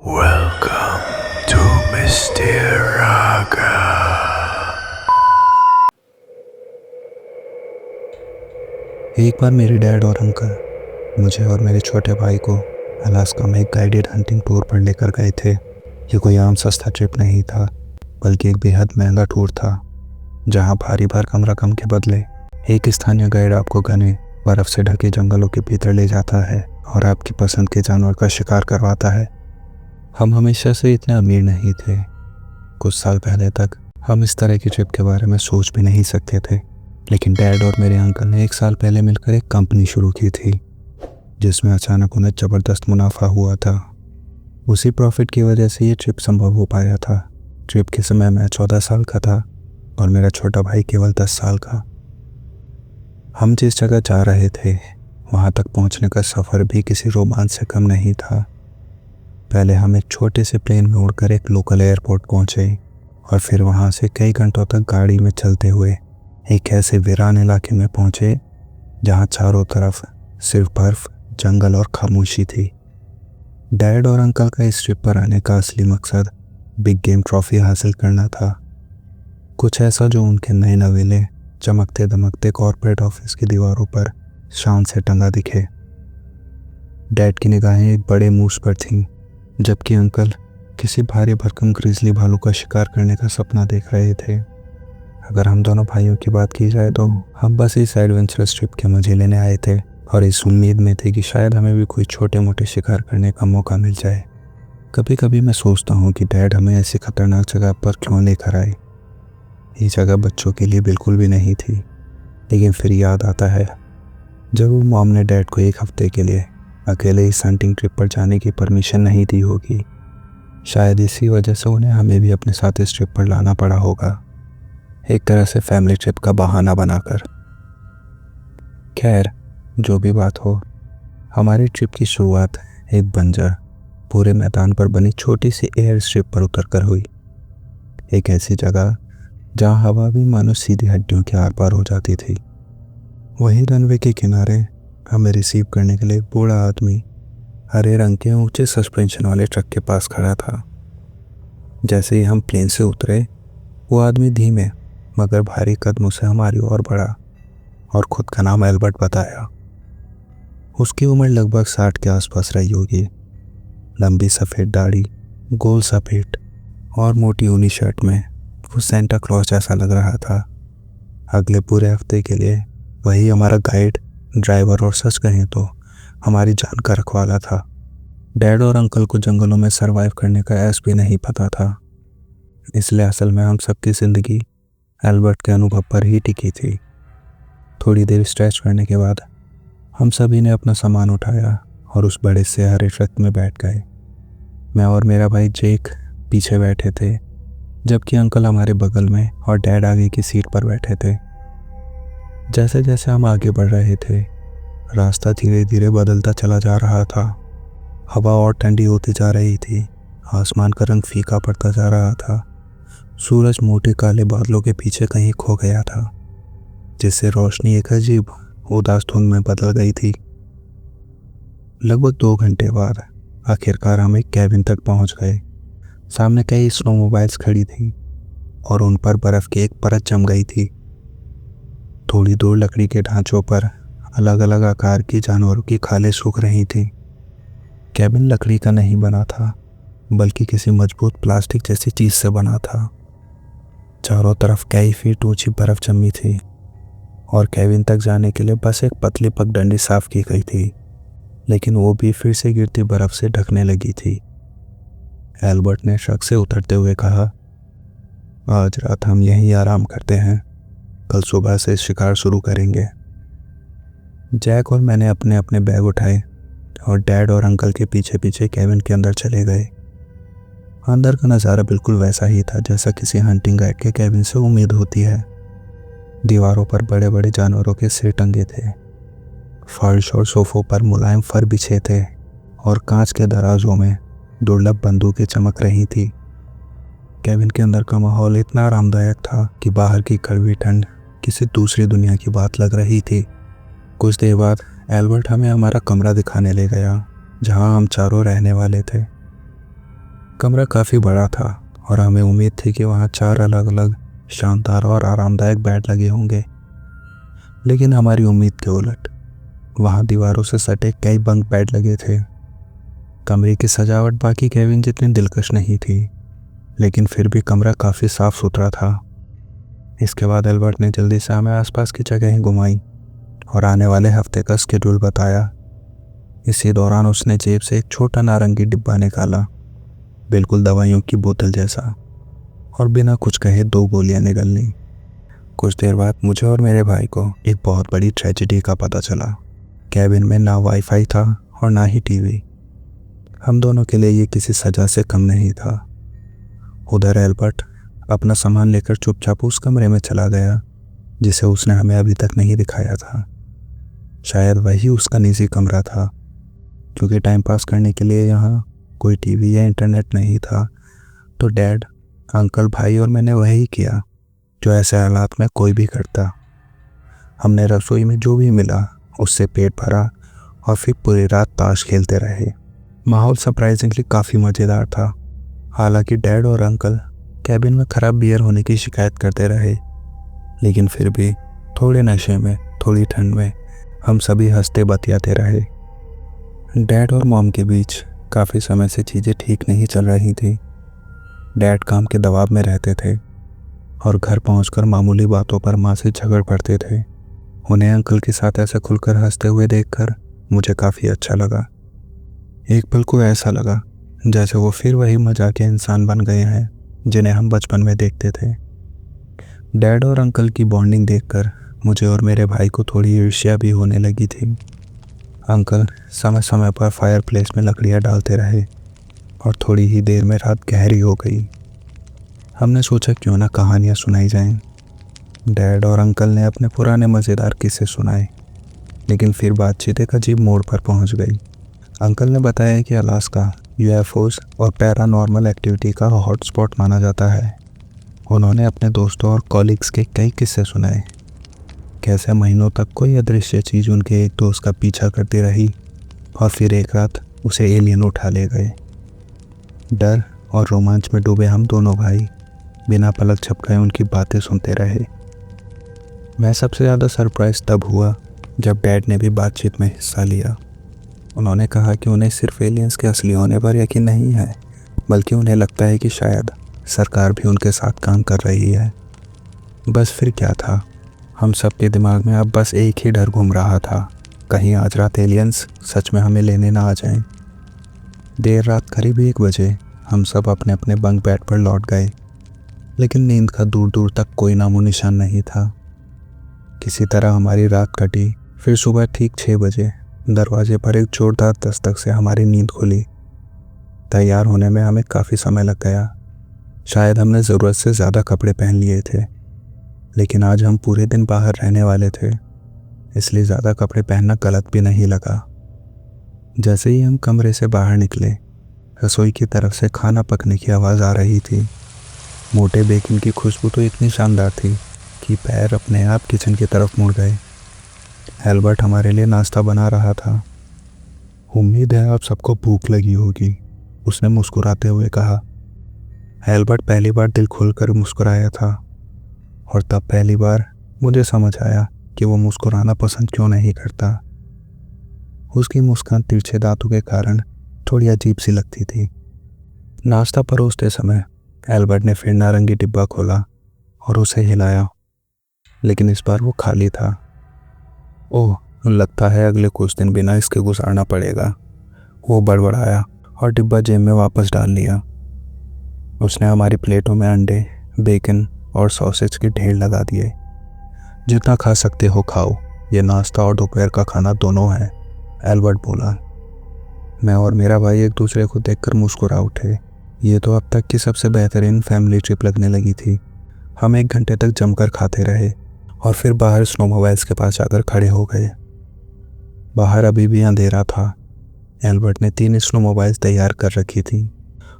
Welcome to Mr. Raga. एक बार मेरे dad और अंकल मुझे और मेरे छोटे भाई को अलास्का में एक गाइडेड हंटिंग टूर पर लेकर गए थे। ये कोई आम सस्ता ट्रिप नहीं था, बल्कि एक बेहद महंगा टूर था, जहां भारी भरकम रकम के बदले एक स्थानीय गाइड आपको घने बर्फ से ढके जंगलों के भीतर ले जाता है और आपकी पसंद के जानवर का शिकार करवाता है। हम हमेशा से इतने अमीर नहीं थे। कुछ साल पहले तक हम इस तरह की ट्रिप के बारे में सोच भी नहीं सकते थे, लेकिन डैड और मेरे अंकल ने 1 साल पहले मिलकर एक कंपनी शुरू की थी, जिसमें अचानक उन्हें ज़बरदस्त मुनाफा हुआ था। उसी प्रॉफिट की वजह से ये ट्रिप संभव हो पाया था। ट्रिप के समय मैं 14 साल का था और मेरा छोटा भाई केवल 10 साल का। हम जिस जगह जा रहे थे वहाँ तक पहुँचने का सफ़र भी किसी रोमांच से कम नहीं था। पहले हम एक छोटे से प्लेन में उड़कर एक लोकल एयरपोर्ट पहुँचे और फिर वहाँ से कई घंटों तक गाड़ी में चलते हुए एक ऐसे वीरान इलाके में पहुँचे जहाँ चारों तरफ सिर्फ बर्फ, जंगल और खामोशी थी। डैड और अंकल का इस ट्रिप पर आने का असली मकसद बिग गेम ट्रॉफी हासिल करना था। कुछ ऐसा जो उनके नए नवेले चमकते दमकते कॉर्पोरेट ऑफिस की दीवारों पर शान से टंगा दिखे। डैड की निगाहें एक बड़े मूस पर थीं, जबकि अंकल किसी भारी भरकम ग्रिजली भालू का शिकार करने का सपना देख रहे थे। अगर हम दोनों भाइयों की बात की जाए तो हम बस इस एडवेंचरस ट्रिप के मजे लेने आए थे और इस उम्मीद में थे कि शायद हमें भी कोई छोटे मोटे शिकार करने का मौका मिल जाए। कभी कभी मैं सोचता हूँ कि डैड हमें ऐसी खतरनाक जगह पर क्यों लेकर आए। ये जगह बच्चों के लिए बिल्कुल भी नहीं थी। लेकिन फिर याद आता है, ज़रूर मॉम ने डैड को 1 हफ्ते के लिए अकेले इस हंटिंग ट्रिप पर जाने की परमिशन नहीं दी होगी। शायद इसी वजह से उन्हें हमें भी अपने साथ इस ट्रिप पर लाना पड़ा होगा, एक तरह से फैमिली ट्रिप का बहाना बनाकर। खैर, जो भी बात हो, हमारी ट्रिप की शुरुआत एक बंजर पूरे मैदान पर बनी छोटी सी एयर स्ट्रिप पर उतरकर हुई। एक ऐसी जगह जहाँ हवा भी मानो सीधी हड्डियों के आर पार हो जाती थी। वहीं रनवे के किनारे हमें रिसीव करने के लिए एक बूढ़ा आदमी हरे रंग के ऊंचे सस्पेंशन वाले ट्रक के पास खड़ा था। जैसे ही हम प्लेन से उतरे, वो आदमी धीमे मगर भारी कदमों से हमारी ओर बढ़ा और खुद का नाम एल्बर्ट बताया। उसकी उम्र लगभग 60 के आसपास रही होगी। लंबी सफ़ेद दाढ़ी, गोल सा पेट और मोटी ऊनी शर्ट में वो सेंटा क्लॉज जैसा लग रहा था। अगले पूरे हफ्ते के लिए वही हमारा गाइड, ड्राइवर और सच कहें तो हमारी जान का रखवाला था। डैड और अंकल को जंगलों में सरवाइव करने का ऐस भी नहीं पता था, इसलिए असल में हम सबकी ज़िंदगी एल्बर्ट के अनुभव पर ही टिकी थी। थोड़ी देर स्ट्रेच करने के बाद हम सभी ने अपना सामान उठाया और उस बड़े से हरे ट्रक में बैठ गए। मैं और मेरा भाई जेक पीछे बैठे थे, जबकि अंकल हमारे बगल में और डैड आगे की सीट पर बैठे थे। जैसे जैसे हम आगे बढ़ रहे थे, रास्ता धीरे धीरे बदलता चला जा रहा था। हवा और ठंडी होती जा रही थी। आसमान का रंग फीका पड़ता जा रहा था। सूरज मोटे काले बादलों के पीछे कहीं खो गया था, जिससे रोशनी एक अजीब उदास धुंध में बदल गई थी। लगभग 2 घंटे बाद आखिरकार हम एक कैबिन तक पहुंच गए। सामने कई स्नोमोबाइल्स खड़ी थी और उन पर बर्फ़ की एक परत जम गई थी। थोड़ी दूर लकड़ी के ढांचों पर अलग अलग आकार की जानवरों की खालें सूख रही थीं। कैबिन लकड़ी का नहीं बना था, बल्कि किसी मजबूत प्लास्टिक जैसी चीज़ से बना था। चारों तरफ कई फीट ऊंची बर्फ़ जमी थी और कैबिन तक जाने के लिए बस एक पतली पगडंडी साफ की गई थी, लेकिन वो भी फिर से गिरती बर्फ़ से ढकने लगी थी। एल्बर्ट ने ट्रक से उतरते हुए कहा, आज रात हम यहीं आराम करते हैं, कल सुबह से शिकार शुरू करेंगे। जैक और मैंने अपने अपने बैग उठाए और डैड और अंकल के पीछे पीछे कैबिन के अंदर चले गए। अंदर का नज़ारा बिल्कुल वैसा ही था जैसा किसी हंटिंग गाइड के कैबिन से उम्मीद होती है। दीवारों पर बड़े बड़े जानवरों के सिर टंगे थे। फर्श और सोफों पर मुलायम फर बिछे थे और कांच के दराजों में दुर्लभ बंदूकें चमक रही थी। कैबिन के अंदर का माहौल इतना आरामदायक था कि बाहर की कड़वी ठंड किसी दूसरी दुनिया की बात लग रही थी। कुछ देर बाद एल्बर्ट हमें हमारा कमरा दिखाने ले गया, जहां हम चारों रहने वाले थे। कमरा काफ़ी बड़ा था और हमें उम्मीद थी कि वहाँ 4 अलग अलग शानदार और आरामदायक बेड लगे होंगे, लेकिन हमारी उम्मीद के उलट वहाँ दीवारों से सटे कई बंक बेड लगे थे। कमरे की सजावट बाकी केबिन जितनी दिलकश नहीं थी, लेकिन फिर भी कमरा काफ़ी साफ सुथरा था। इसके बाद एल्बर्ट ने जल्दी से हमें आसपास की जगहें घुमाई और आने वाले हफ्ते का स्केड्यूल बताया। इसी दौरान उसने जेब से एक छोटा नारंगी डिब्बा निकाला, बिल्कुल दवाइयों की बोतल जैसा, और बिना कुछ कहे 2 गोलियां निकल लीं। कुछ देर बाद मुझे और मेरे भाई को एक बहुत बड़ी ट्रेजेडी का पता चला। कैबिन में ना वाईफाई था और ना ही टीवी। हम दोनों के लिए ये किसी सजा से कम नहीं था। उधर एल्बर्ट अपना सामान लेकर चुपचाप उस कमरे में चला गया जिसे उसने हमें अभी तक नहीं दिखाया था। शायद वही उसका निजी कमरा था, क्योंकि टाइम पास करने के लिए यहाँ कोई टीवी या इंटरनेट नहीं था। तो डैड, अंकल, भाई और मैंने वही किया जो ऐसे हालात में कोई भी करता। हमने रसोई में जो भी मिला उससे पेट भरा और फिर पूरी रात ताश खेलते रहे। माहौल सरप्राइजिंगली काफ़ी मज़ेदार था। हालांकि डैड और अंकल कैबिन में ख़राब बियर होने की शिकायत करते रहे, लेकिन फिर भी थोड़े नशे में, थोड़ी ठंड में हम सभी हंसते बतियाते रहे। डैड और मॉम के बीच काफ़ी समय से चीज़ें ठीक नहीं चल रही थी। डैड काम के दबाव में रहते थे और घर पहुंचकर मामूली बातों पर माँ से झगड़ पड़ते थे। उन्हें अंकल के साथ ऐसे खुलकर हंसते हुए देखकर मुझे काफ़ी अच्छा लगा। एक पल को ऐसा लगा जैसे वो फिर वही मजाकिया इंसान बन गए हैं जिन्हें हम बचपन में देखते थे। डैड और अंकल की बॉन्डिंग देखकर मुझे और मेरे भाई को थोड़ी ईर्ष्या भी होने लगी थी। अंकल समय समय पर फायर प्लेस में लकड़ियाँ डालते रहे और थोड़ी ही देर में रात गहरी हो गई। हमने सोचा क्यों ना कहानियाँ सुनाई जाएं। डैड और अंकल ने अपने पुराने मज़ेदार किस्से सुनाए, लेकिन फिर बातचीत एक अजीब मोड़ पर पहुंच गई। अंकल ने बताया कि अलास्का यूएफओज और पैरानॉर्मल एक्टिविटी का हॉटस्पॉट माना जाता है। उन्होंने अपने दोस्तों और कॉलीग्स के कई किस्से सुनाए, कैसे महीनों तक कोई अदृश्य चीज़ उनके एक दोस्त का पीछा करती रही और फिर एक रात उसे एलियन उठा ले गए। डर और रोमांच में डूबे हम दोनों भाई बिना पलक झपकाए उनकी बातें सुनते रहे। मैं सबसे ज़्यादा सरप्राइज तब हुआ जब डैड ने भी बातचीत में हिस्सा लिया। उन्होंने कहा कि उन्हें सिर्फ एलियंस के असली होने पर यकीन नहीं है, बल्कि उन्हें लगता है कि शायद सरकार भी उनके साथ काम कर रही है। बस फिर क्या था, हम सब के दिमाग में अब बस एक ही डर घूम रहा था, कहीं आज रात एलियंस सच में हमें लेने ना आ जाएं। देर रात करीब 1 बजे हम सब अपने अपने बंक बेड पर लौट गए, लेकिन नींद का दूर दूर तक कोई नामो निशान नहीं था। किसी तरह हमारी रात कटी। फिर सुबह ठीक 6 बजे दरवाजे पर एक जोरदार दस्तक से हमारी नींद खुली। तैयार होने में हमें काफ़ी समय लग गया। शायद हमने ज़रूरत से ज़्यादा कपड़े पहन लिए थे, लेकिन आज हम पूरे दिन बाहर रहने वाले थे, इसलिए ज़्यादा कपड़े पहनना गलत भी नहीं लगा। जैसे ही हम कमरे से बाहर निकले, रसोई की तरफ से खाना पकने की आवाज़ आ रही थी। मोटे बेकिंग की खुशबू तो इतनी शानदार थी कि पैर अपने आप किचन की तरफ मुड़ गए। एल्बर्ट हमारे लिए नाश्ता बना रहा था। उम्मीद है आप सबको भूख लगी होगी, उसने मुस्कुराते हुए कहा। एल्बर्ट पहली बार दिल खोलकर मुस्कुराया था और तब पहली बार मुझे समझ आया कि वो मुस्कुराना पसंद क्यों नहीं करता। उसकी मुस्कान तिरछे दांतों के कारण थोड़ी अजीब सी लगती थी। नाश्ता परोसते समय एल्बर्ट ने फिर नारंगी डिब्बा खोला और उसे हिलाया, लेकिन इस बार वो खाली था। ओह, लगता है अगले कुछ दिन बिना इसके गुजारना पड़ेगा, वो बड़बड़ाया और डिब्बा जेब में वापस डाल लिया। उसने हमारी प्लेटों में अंडे, बेकन और सॉसेज के ढेर लगा दिए। जितना खा सकते हो खाओ, ये नाश्ता और दोपहर का खाना दोनों है, एल्बर्ट बोला। मैं और मेरा भाई एक दूसरे को देखकर मुस्कुरा उठे। ये तो अब तक की सबसे बेहतरीन फैमिली ट्रिप लगने लगी थी। हम 1 घंटे तक जमकर खाते रहे और फिर बाहर स्नोमोबाइल्स के पास जाकर खड़े हो गए। बाहर अभी भी अंधेरा था। एल्बर्ट ने 3 स्नोमोबाइल्स तैयार कर रखी थी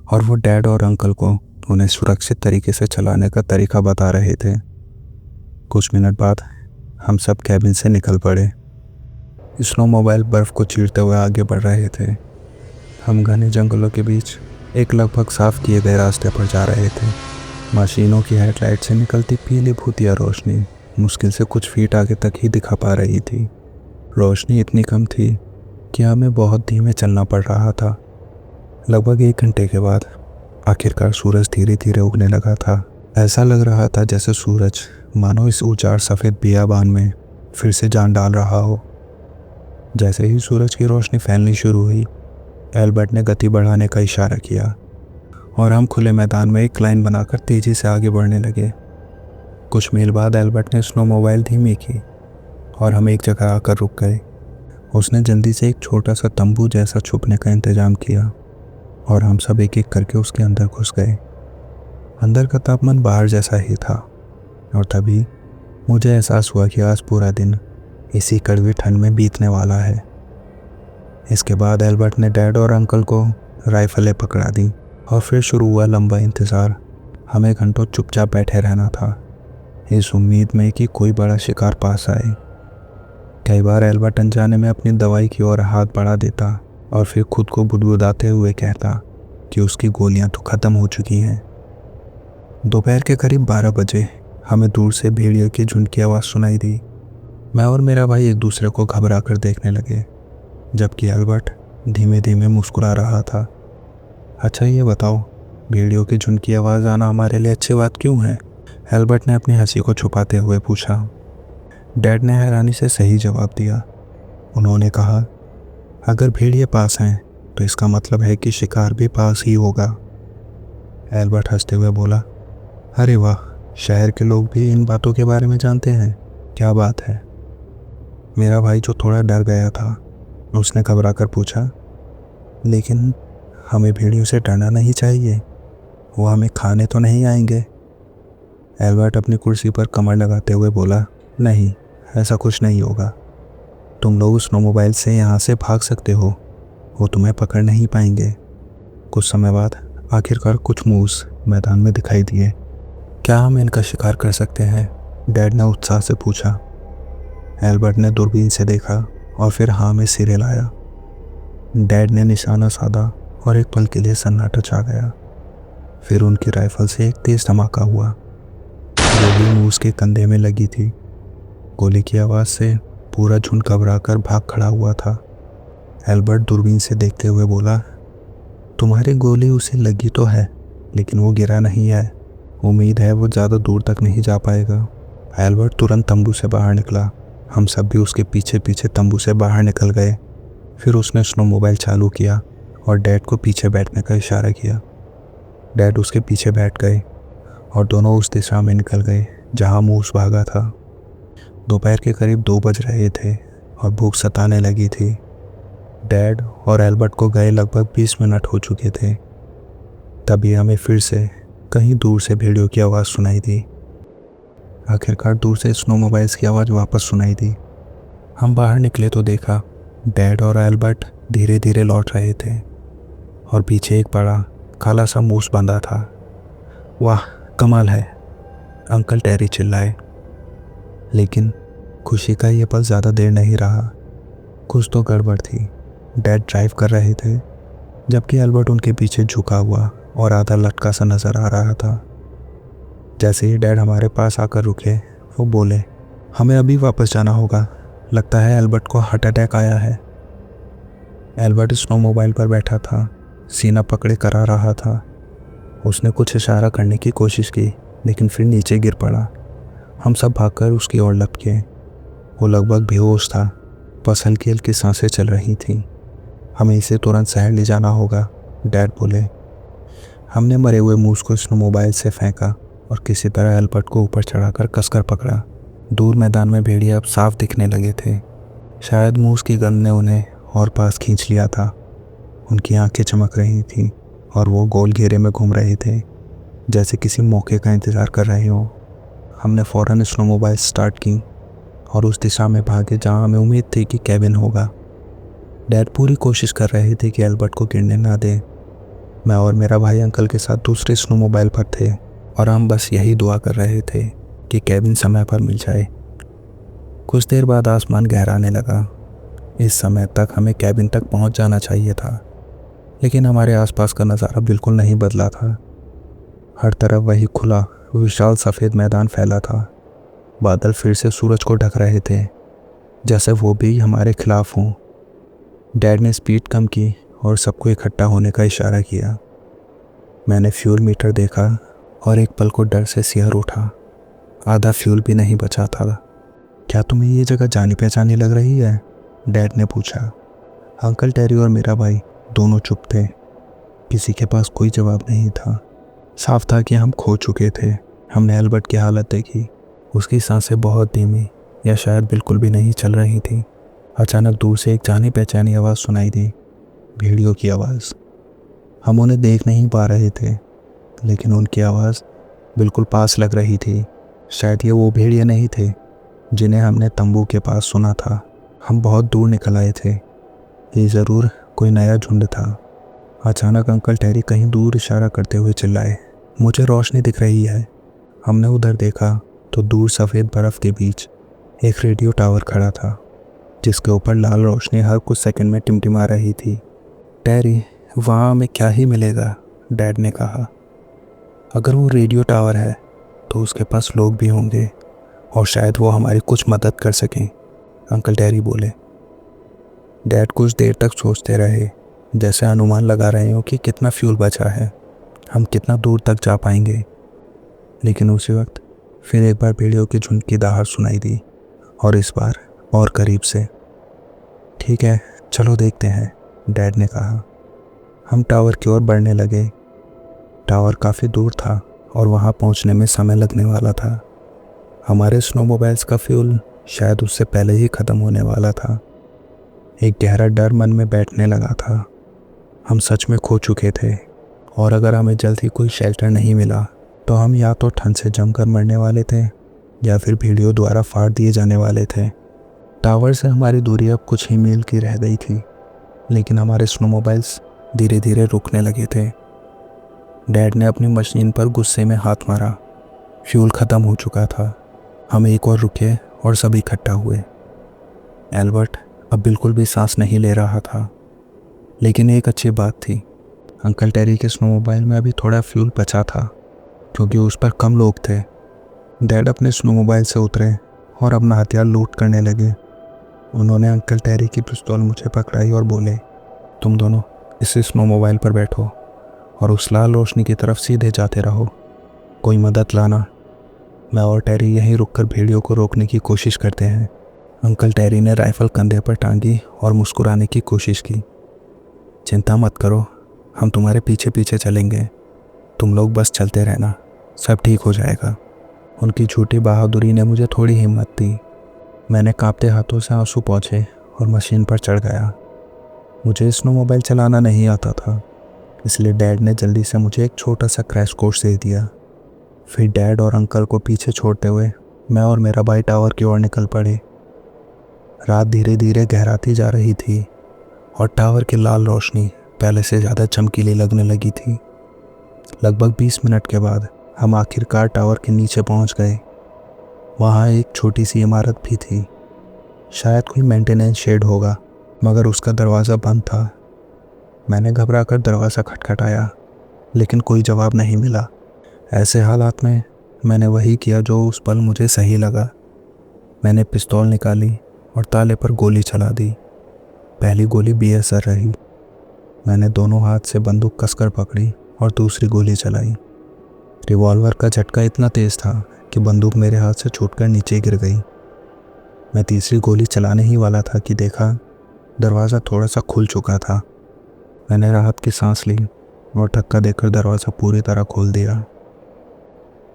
और वो डैड और अंकल को उन्हें सुरक्षित तरीके से चलाने का तरीका बता रहे थे। कुछ मिनट बाद हम सब कैबिन से निकल पड़े। स्नोमोबाइल बर्फ़ को चीरते हुए आगे बढ़ रहे थे। हम घने जंगलों के बीच एक लगभग साफ किए गए रास्ते पर जा रहे थे। मशीनों की हेडलाइट से निकलती पीली भूतिया रोशनी मुश्किल से कुछ फीट आगे तक ही दिखा पा रही थी। रोशनी इतनी कम थी कि हमें बहुत धीमे चलना पड़ रहा था। लगभग 1 घंटे के बाद आखिरकार सूरज धीरे धीरे उगने लगा था। ऐसा लग रहा था जैसे सूरज मानो इस उजाड़ सफ़ेद बियाबान में फिर से जान डाल रहा हो। जैसे ही सूरज की रोशनी फैलनी शुरू हुई, एल्बर्ट ने गति बढ़ाने का इशारा किया और हम खुले मैदान में एक लाइन बनाकर तेज़ी से आगे बढ़ने लगे। कुछ मील बाद एल्बर्ट ने स्नोमोबाइल धीमी की और हम एक जगह आकर रुक गए। उसने जल्दी से एक छोटा सा तंबू जैसा छुपने का इंतज़ाम किया और हम सब एक एक करके उसके अंदर घुस गए। अंदर का तापमान बाहर जैसा ही था और तभी मुझे एहसास हुआ कि आज पूरा दिन इसी कड़वी ठंड में बीतने वाला है। इसके बाद एल्बर्ट ने डैड और अंकल को राइफलें पकड़ा दी और फिर शुरू हुआ लंबा इंतज़ार। हमें घंटों चुपचाप बैठे रहना था, इस उम्मीद में कि कोई बड़ा शिकार पास आए। कई बार एल्बर्ट अनजाने में अपनी दवाई की ओर हाथ बढ़ा देता और फिर खुद को बुदबुदाते हुए कहता कि उसकी गोलियां तो ख़त्म हो चुकी हैं। दोपहर के करीब 12 बजे हमें दूर से भेड़ियों की झुंड की आवाज़ सुनाई दी। मैं और मेरा भाई एक दूसरे को घबरा कर देखने लगे, जबकि एल्बर्ट धीमे धीमे मुस्कुरा रहा था। अच्छा ये बताओ, भेड़ियों की झुंड की आवाज़ आना हमारे लिए अच्छी बात क्यों है? एल्बर्ट ने अपनी हंसी को छुपाते हुए पूछा। डैड ने हैरानी से सही जवाब दिया। उन्होंने कहा, अगर भेड़िए पास हैं तो इसका मतलब है कि शिकार भी पास ही होगा। एल्बर्ट हंसते हुए बोला, अरे वाह, शहर के लोग भी इन बातों के बारे में जानते हैं, क्या बात है। मेरा भाई जो थोड़ा डर गया था, उसने घबरा कर पूछा, लेकिन हमें भेड़ियों से डरना नहीं चाहिए, वो हमें खाने तो नहीं आएंगे? एल्बर्ट अपनी कुर्सी पर कमर लगाते हुए बोला, नहीं, ऐसा कुछ नहीं होगा। तुम लोग स्नोमोबाइल से यहाँ से भाग सकते हो, वो तुम्हें पकड़ नहीं पाएंगे। कुछ समय बाद आखिरकार कुछ मूस मैदान में दिखाई दिए। क्या हम इनका शिकार कर सकते हैं? डैड ने उत्साह से पूछा। एल्बर्ट ने दूरबीन से देखा और फिर हाँ में सिर हिलाया। डैड ने निशाना साधा और एक पल के लिए सन्नाटा छा गया। फिर उनकी राइफल से एक तेज धमाका हुआ। गोली मूस के कंधे में लगी थी। गोली की आवाज़ से पूरा झुंड घबरा कर भाग खड़ा हुआ था। एल्बर्ट दूरबीन से देखते हुए बोला, तुम्हारी गोली उसे लगी तो है, लेकिन वो गिरा नहीं है। उम्मीद है वो ज़्यादा दूर तक नहीं जा पाएगा। एल्बर्ट तुरंत तंबू से बाहर निकला। हम सब भी उसके पीछे पीछे तंबू से बाहर निकल गए। फिर उसने स्नोमोबाइल चालू किया और डैड को पीछे बैठने का इशारा किया। डैड उसके पीछे बैठ गए और दोनों उस दिशा में निकल गए जहाँ मूस भागा था। दोपहर के करीब 2 बज रहे थे और भूख सताने लगी थी। डैड और एल्बर्ट को गए लगभग 20 मिनट हो चुके थे। तभी हमें फिर से कहीं दूर से भेड़ियों की आवाज़ सुनाई दी। आखिरकार दूर से स्नोमोबाइल्स की आवाज़ वापस सुनाई दी। हम बाहर निकले तो देखा डैड और एल्बर्ट धीरे धीरे लौट रहे थे और पीछे एक बड़ा काला सा मूस बंधा था। वाह, कमाल है, अंकल टेरी चिल्लाए। लेकिन खुशी का ये पल ज़्यादा देर नहीं रहा। कुछ तो गड़बड़ थी। डैड ड्राइव कर रहे थे, जबकि एल्बर्ट उनके पीछे झुका हुआ और आधा लटका सा नज़र आ रहा था। जैसे ही डैड हमारे पास आकर रुके, वो बोले, हमें अभी वापस जाना होगा, लगता है एल्बर्ट को हार्ट अटैक आया है। एल्बर्ट स्नोमोबाइल पर बैठा था, सीना पकड़े करा रहा था। उसने कुछ इशारा करने की कोशिश की, लेकिन फिर नीचे गिर पड़ा। हम सब भागकर उसकी ओर लपके। वो लगभग बेहोश था, बस हल्की हल्की सांसें चल रही थीं। हमें इसे तुरंत शहर ले जाना होगा, डैड बोले। हमने मरे हुए मूस को स्नोमोबाइल से फेंका और किसी तरह एल्बर्ट को ऊपर चढ़ाकर कसकर पकड़ा। दूर मैदान में भेड़िए अब साफ दिखने लगे थे। शायद मूस की गंध ने उन्हें और पास खींच लिया था। उनकी आंखें चमक रही थीं और वो गोल घेरे में घूम रहे थे, जैसे किसी मौके का इंतज़ार कर रहे हों। हमने फ़ौरन स्नोमोबाइल स्टार्ट की और उस दिशा में भागे जहाँ हमें उम्मीद थी कि कैबिन होगा। डैड पूरी कोशिश कर रहे थे कि एल्बर्ट को गिरने ना दें। मैं और मेरा भाई अंकल के साथ दूसरे स्नोमोबाइल पर थे और हम बस यही दुआ कर रहे थे कि कैबिन समय पर मिल जाए। कुछ देर बाद आसमान गहराने लगा। इस समय तक हमें कैबिन तक पहुंच जाना चाहिए था। लेकिन हमारे आसपास का नज़ारा बिल्कुल नहीं बदला था। हर तरफ वही खुला विशाल सफ़ेद मैदान फैला था। बादल फिर से सूरज को ढक रहे थे, जैसे वो भी हमारे खिलाफ हों। डैड ने स्पीड कम की और सबको इकट्ठा होने का इशारा किया। मैंने फ्यूल मीटर देखा और एक पल को डर से सिहर उठा। आधा फ्यूल भी नहीं बचा था। क्या तुम्हें ये जगह जानी पहचानी लग रही है? डैड ने पूछा। अंकल टेरी और मेरा भाई दोनों चुप थे। किसी के पास कोई जवाब नहीं था। साफ था कि हम खो चुके थे। हमने एल्बर्ट की हालत देखी। उसकी सांसें बहुत धीमी या शायद बिल्कुल भी नहीं चल रही थी। अचानक दूर से एक जानी पहचानी आवाज़ सुनाई दी, भेड़ियों की आवाज़। हम उन्हें देख नहीं पा रहे थे, लेकिन उनकी आवाज़ बिल्कुल पास लग रही थी। शायद ये वो भेड़िए नहीं थे जिन्हें हमने तंबू के पास सुना था। हम बहुत दूर निकल आए थे। ये ज़रूर कोई नया झुंड था। अचानक अंकल टेरी कहीं दूर इशारा करते हुए चिल्लाए, मुझे रोशनी दिख रही है। हमने उधर देखा तो दूर सफ़ेद बर्फ़ के बीच एक रेडियो टावर खड़ा था, जिसके ऊपर लाल रोशनी हर कुछ सेकंड में टिमटिमा रही थी। टेरी, वहाँ हमें क्या ही मिलेगा? डैड ने कहा। अगर वो रेडियो टावर है तो उसके पास लोग भी होंगे और शायद वो हमारी कुछ मदद कर सकें, अंकल टेरी बोले। डैड कुछ देर तक सोचते रहे, जैसे अनुमान लगा रहे हो कि कितना फ्यूल बचा है, हम कितना दूर तक जा पाएंगे। लेकिन उसी वक्त फिर एक बार भेड़ियों की झुंड की दहाड़ सुनाई दी, और इस बार और करीब से। ठीक है, चलो देखते हैं, डैड ने कहा। हम टावर की ओर बढ़ने लगे। टावर काफ़ी दूर था और वहाँ पहुँचने में समय लगने वाला था। हमारे स्नोमोबाइल्स का फ्यूल शायद उससे पहले ही ख़त्म होने वाला था। एक गहरा डर मन में बैठने लगा था। हम सच में खो चुके थे, और अगर हमें जल्द ही कोई शेल्टर नहीं मिला तो हम या तो ठंड से जमकर मरने वाले थे या फिर भेड़ियों द्वारा फाड़ दिए जाने वाले थे। टावर से हमारी दूरी अब कुछ ही मील की रह गई थी, लेकिन हमारे स्नोमोबाइल्स धीरे धीरे रुकने लगे थे। डैड ने अपनी मशीन पर गुस्से में हाथ मारा। फ्यूल ख़त्म हो चुका था। हम एक और रुके और सब इकट्ठा हुए। एल्बर्ट अब बिल्कुल भी सांस नहीं ले रहा था, लेकिन एक अच्छी बात थी, अंकल टेरी के स्नोमोबाइल में अभी थोड़ा फ्यूल बचा था, क्योंकि उस पर कम लोग थे। डैड अपने स्नोमोबाइल से उतरे और अपना हथियार लूट करने लगे। उन्होंने अंकल टेरी की पिस्तौल मुझे पकड़ाई और बोले, तुम दोनों इस स्नोमोबाइल पर बैठो और उस लाल रोशनी की तरफ सीधे जाते रहो। कोई मदद लाना। मैं और टेरी यहीं रुककर भेड़ियों को रोकने की कोशिश करते हैं। अंकल टेरी ने राइफल कंधे पर टांगी और मुस्कुराने की कोशिश की। चिंता मत करो, हम तुम्हारे पीछे पीछे चलेंगे। तुम लोग बस चलते रहना, सब ठीक हो जाएगा। उनकी झूठी बहादुरी ने मुझे थोड़ी हिम्मत दी। मैंने कांपते हाथों से आंसू पोंछे और मशीन पर चढ़ गया। मुझे स्नोमोबाइल चलाना नहीं आता था, इसलिए डैड ने जल्दी से मुझे एक छोटा सा क्रैश कोर्स दे दिया। फिर डैड और अंकल को पीछे छोड़ते हुए मैं और मेरा भाई टावर की ओर निकल पड़े। रात धीरे धीरे गहराती जा रही थी और टावर की लाल रोशनी पहले से ज़्यादा चमकीली लगने लगी थी। लगभग 20 मिनट के बाद हम आखिरकार टावर के नीचे पहुंच गए। वहाँ एक छोटी सी इमारत भी थी, शायद कोई मेंटेनेंस शेड होगा, मगर उसका दरवाज़ा बंद था। मैंने घबराकर दरवाज़ा खटखटाया, लेकिन कोई जवाब नहीं मिला। ऐसे हालात में मैंने वही किया जो उस पल मुझे सही लगा। मैंने पिस्तौल निकाली और ताले पर गोली चला दी। पहली गोली बेअसर रही। मैंने दोनों हाथ से बंदूक कसकर पकड़ी और दूसरी गोली चलाई। रिवॉल्वर का झटका इतना तेज़ था कि बंदूक मेरे हाथ से छूटकर नीचे गिर गई। मैं तीसरी गोली चलाने ही वाला था कि देखा, दरवाज़ा थोड़ा सा खुल चुका था। मैंने राहत की सांस ली और धक्का देकर दरवाज़ा पूरी तरह खोल दिया।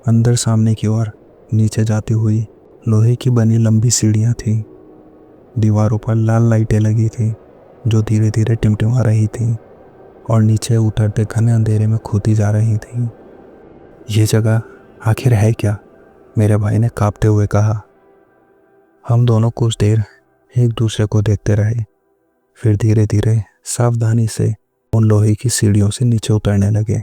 अंदर सामने की ओर नीचे जाती हुई लोहे की बनी लंबी सीढ़ियाँ थीं। दीवारों पर लाल लाइटें लगी थीं जो धीरे धीरे टिमटिमा रही थीं और नीचे उतरते घने अंधेरे में खोती जा रही थीं। ये जगह आखिर है क्या? मेरे भाई ने कांपते हुए कहा। हम दोनों कुछ देर एक दूसरे को देखते रहे, फिर धीरे धीरे सावधानी से उन लोहे की सीढ़ियों से नीचे उतरने लगे।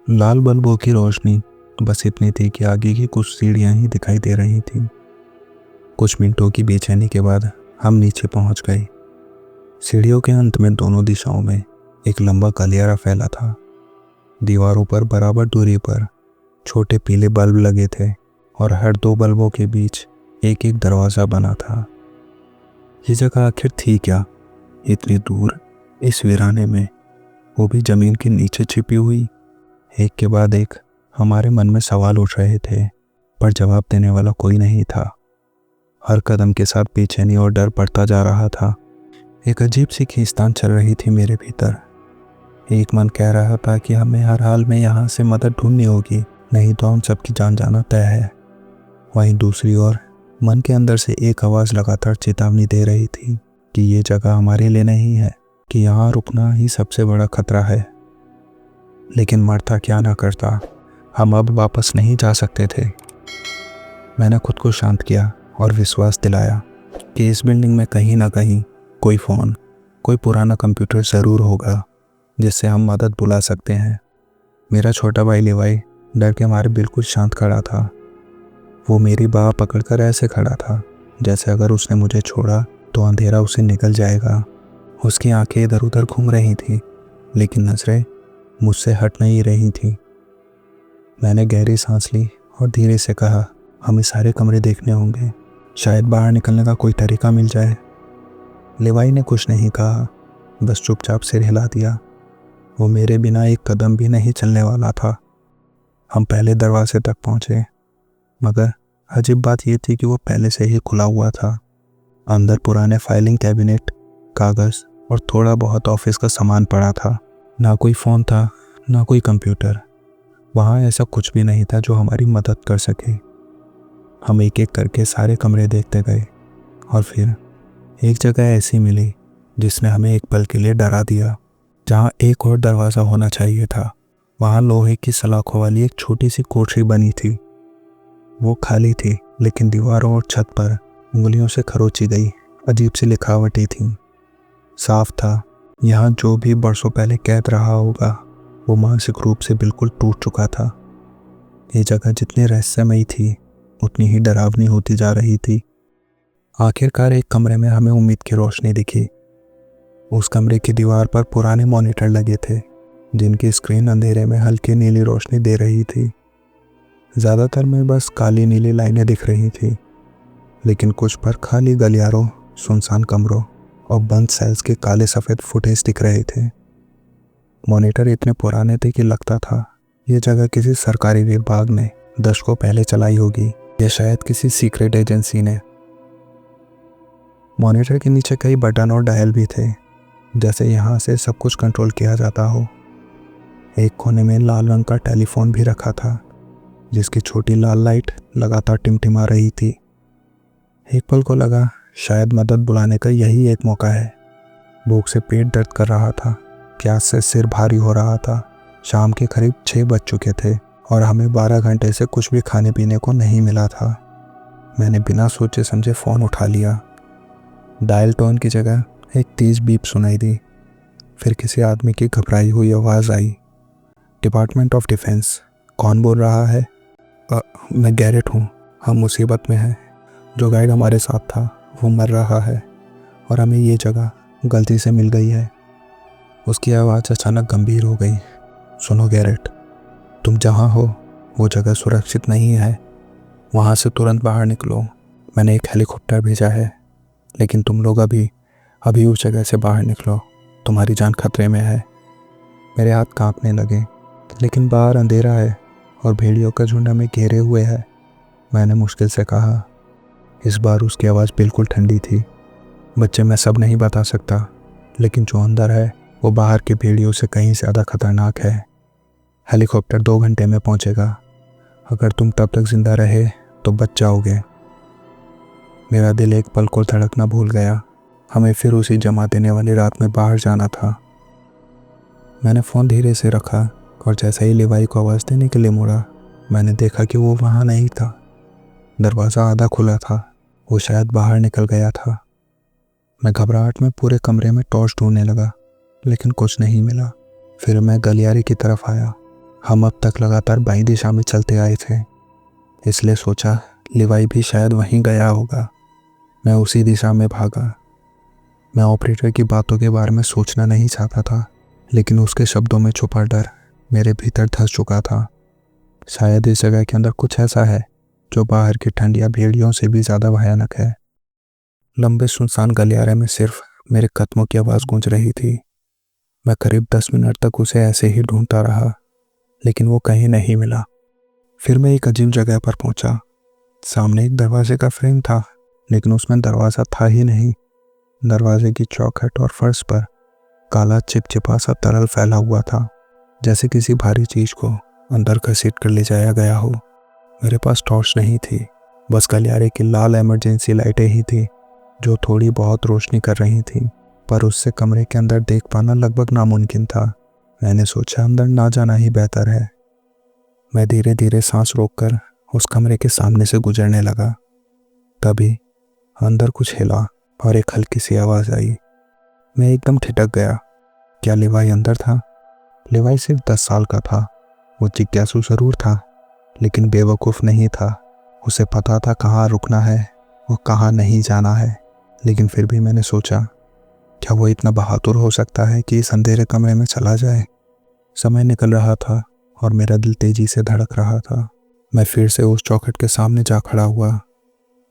लाल बल्बों की रोशनी बस इतनी थी कि आगे की कुछ सीढ़ियां ही दिखाई दे रही थीं। कुछ मिनटों की बेचैनी के बाद हम नीचे पहुंच गए। सीढ़ियों के अंत में दोनों दिशाओं में एक लंबा गलियारा फैला था। दीवारों पर बराबर दूरी पर छोटे पीले बल्ब लगे थे और हर 2 बल्बों के बीच एक एक दरवाज़ा बना था। ये जगह आखिर थी क्या, इतनी दूर इस वीराने में, वो भी ज़मीन के नीचे छिपी हुई? एक के बाद एक हमारे मन में सवाल उठ रहे थे, पर जवाब देने वाला कोई नहीं था। हर कदम के साथ बेचैनी और डर बढ़ता जा रहा था। एक अजीब सी खींचतान चल रही थी मेरे भीतर। एक मन कह रहा था कि हमें हर हाल में यहाँ से मदद ढूंढनी होगी, नहीं तो हम सबकी जान जाना तय है। वहीं दूसरी ओर मन के अंदर से एक आवाज़ लगातार चेतावनी दे रही थी कि ये जगह हमारे लिए नहीं है, कि यहाँ रुकना ही सबसे बड़ा खतरा है। लेकिन मरता क्या ना करता, हम अब वापस नहीं जा सकते थे। मैंने खुद को शांत किया और विश्वास दिलाया कि इस बिल्डिंग में कहीं ना कहीं कोई फ़ोन, कोई पुराना कंप्यूटर ज़रूर होगा जिससे हम मदद बुला सकते हैं। मेरा छोटा भाई लिवाई डर के मारे बिल्कुल शांत खड़ा था। वो मेरी बाह पकड़कर ऐसे खड़ा था जैसे अगर उसने मुझे छोड़ा तो अंधेरा उसे निकल जाएगा। उसकी आंखें इधर उधर घूम रही थीं, लेकिन नज़रें मुझसे हट नहीं रही थीं। मैंने गहरी सांस ली और धीरे से कहा, हमें सारे कमरे देखने होंगे, शायद बाहर निकलने का कोई तरीका मिल जाए। लिवाई ने कुछ नहीं कहा, बस चुपचाप सिर हिला दिया। वो मेरे बिना एक कदम भी नहीं चलने वाला था। हम पहले दरवाजे तक पहुँचे, मगर अजीब बात यह थी कि वो पहले से ही खुला हुआ था। अंदर पुराने फाइलिंग कैबिनेट, कागज़ और थोड़ा बहुत ऑफिस का सामान पड़ा था। ना कोई फ़ोन था, ना कोई कंप्यूटर। वहाँ ऐसा कुछ भी नहीं था जो हमारी मदद कर सके। हम एक एक करके सारे कमरे देखते गए और फिर एक जगह ऐसी मिली जिसने हमें एक पल के लिए डरा दिया। जहाँ एक और दरवाज़ा होना चाहिए था, वहाँ लोहे की सलाखों वाली एक छोटी सी कोठरी बनी थी। वो खाली थी, लेकिन दीवारों और छत पर उंगलियों से खरोची गई अजीब सी लिखावटें थीं। साफ था, यहाँ जो भी बरसों पहले कैद रहा होगा वो मानसिक रूप से बिल्कुल टूट चुका था। ये जगह जितनी रहस्यमयी थी उतनी ही डरावनी होती जा रही थी। आखिरकार एक कमरे में हमें उम्मीद की रोशनी दिखी। उस कमरे की दीवार पर पुराने मॉनिटर लगे थे, जिनकी स्क्रीन अंधेरे में हल्की नीली रोशनी दे रही थी। ज़्यादातर में बस काली नीली लाइनें दिख रही थी, लेकिन कुछ पर खाली गलियारों, सुनसान कमरों और बंद सेल्स के काले सफ़ेद फुटेज दिख रहे थे। मॉनिटर इतने पुराने थे कि लगता था ये जगह किसी सरकारी विभाग ने दशकों पहले चलाई होगी, या शायद किसी सीक्रेट एजेंसी ने। मॉनिटर के नीचे कई बटन और डायल भी थे, जैसे यहाँ से सब कुछ कंट्रोल किया जाता हो। एक कोने में लाल रंग का टेलीफोन भी रखा था, जिसकी छोटी लाल लाइट लगातार टिमटिमा रही थी। एक पल को लगा शायद मदद बुलाने का यही एक मौका है। भूख से पेट दर्द कर रहा था, प्यास से सिर भारी हो रहा था। शाम के करीब 6 बज चुके थे और हमें 12 घंटे से कुछ भी खाने पीने को नहीं मिला था। मैंने बिना सोचे समझे फ़ोन उठा लिया। डायल टोन की जगह एक तेज बीप सुनाई दी। फिर किसी आदमी की घबराई हुई आवाज़ आई, डिपार्टमेंट ऑफ डिफेंस। कौन बोल रहा है? मैं गैरेट हूँ, हम मुसीबत में हैं। जो गाइड हमारे साथ था वो मर रहा है और हमें ये जगह गलती से मिल गई है। उसकी आवाज़ अचानक गंभीर हो गई। सुनो गैरेट, तुम जहाँ हो वो जगह सुरक्षित नहीं है, वहाँ से तुरंत बाहर निकलो। मैंने एक हेलीकॉप्टर भेजा है, लेकिन तुम लोग अभी उस जगह से बाहर निकलो, तुम्हारी जान खतरे में है। मेरे हाथ कांपने लगे, लेकिन बाहर अंधेरा है और भेड़ियों का झुंड हमें घेरे हुए है। मैंने मुश्किल से कहा। इस बार उसकी आवाज़ बिल्कुल ठंडी थी। बच्चे, मैं सब नहीं बता सकता, लेकिन जो अंदर है वो बाहर के भेड़ियों से कहीं ज़्यादा खतरनाक है। हेलीकॉप्टर 2 घंटे में पहुंचेगा। अगर तुम तब तक जिंदा रहे तो बच जाओगे। मेरा दिल एक पल को धड़कना भूल गया। हमें फिर उसी जमा देने वाली रात में बाहर जाना था। मैंने फ़ोन धीरे से रखा और जैसे ही लिवाई को आवाज़ देने के लिए मुड़ा, मैंने देखा कि वो वहाँ नहीं था। दरवाज़ा आधा खुला था, वो शायद बाहर निकल गया था। मैं घबराहट में पूरे कमरे में टॉर्च ढूंढने लगा, लेकिन कुछ नहीं मिला। फिर मैं गलियारे की तरफ आया। हम अब तक लगातार बाईं दिशा में चलते आए थे, इसलिए सोचा लिवाई भी शायद वहीं गया होगा। मैं उसी दिशा में भागा। मैं ऑपरेटर की बातों के बारे में सोचना नहीं चाहता था, लेकिन उसके शब्दों में छुपा डर मेरे भीतर धंस चुका था। शायद इस जगह के अंदर कुछ ऐसा है जो बाहर की ठंड या भेड़ियों से भी ज़्यादा भयानक है। लंबे सुनसान गलियारे में सिर्फ मेरे कदमों की आवाज़ गूंज रही थी। मैं करीब 10 मिनट तक उसे ऐसे ही ढूंढता रहा, लेकिन वो कहीं नहीं मिला। फिर मैं एक अजीब जगह पर पहुंचा। सामने एक दरवाजे का फ्रेम था, लेकिन उसमें दरवाज़ा था ही नहीं। दरवाजे की चौखट और फर्श पर काला चिपचिपा सा तरल फैला हुआ था, जैसे किसी भारी चीज को अंदर घसीट कर ले जाया गया हो। मेरे पास टॉर्च नहीं थी, बस गलियारे की लाल इमरजेंसी लाइटें ही थी जो थोड़ी बहुत रोशनी कर रही थीं, पर उससे कमरे के अंदर देख पाना लगभग नामुमकिन था। मैंने सोचा अंदर ना जाना ही बेहतर है। मैं धीरे धीरे सांस रोककर उस कमरे के सामने से गुजरने लगा। तभी अंदर कुछ हिला और एक हल्की सी आवाज़ आई। मैं एकदम ठिठक गया। क्या लिवाई अंदर था? लिवाई सिर्फ 10 साल का था। वो जिज्ञासु जरूर था, लेकिन बेवकूफ़ नहीं था। उसे पता था कहाँ रुकना है और कहाँ नहीं जाना है। लेकिन फिर भी मैंने सोचा, क्या वो इतना बहादुर हो सकता है कि इस अंधेरे कमरे में चला जाए? समय निकल रहा था और मेरा दिल तेजी से धड़क रहा था। मैं फिर से उस चौखट के सामने जा खड़ा हुआ।